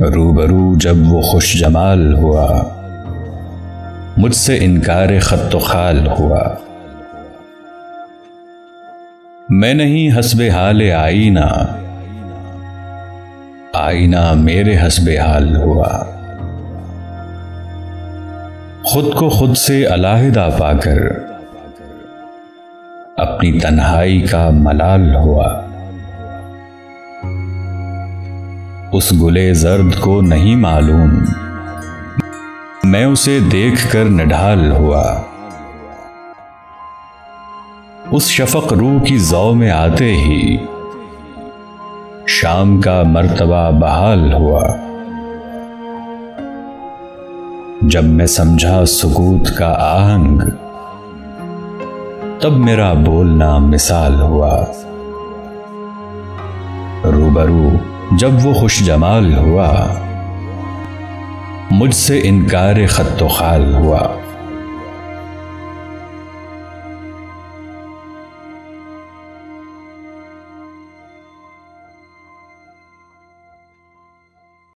रूबरू जब वो खुश जमाल हुआ, मुझसे इनकार खत्तो खाल हुआ। मैं नहीं हस्बे हाल आईना, आईना मेरे हस्बे हाल हुआ। खुद को खुद से अलहदा पाकर अपनी तन्हाई का मलाल हुआ। उस गुले जर्द को नहीं मालूम, मैं उसे देखकर निढाल हुआ। उस शफक रूह की जौ में आते ही शाम का मर्तबा बहाल हुआ। जब मैं समझा सुकूत का आहंग, तब मेरा बोलना मिसाल हुआ। रूबरू जब वो खुश जमाल हुआ, मुझसे इनकार खत्तो खाल हुआ।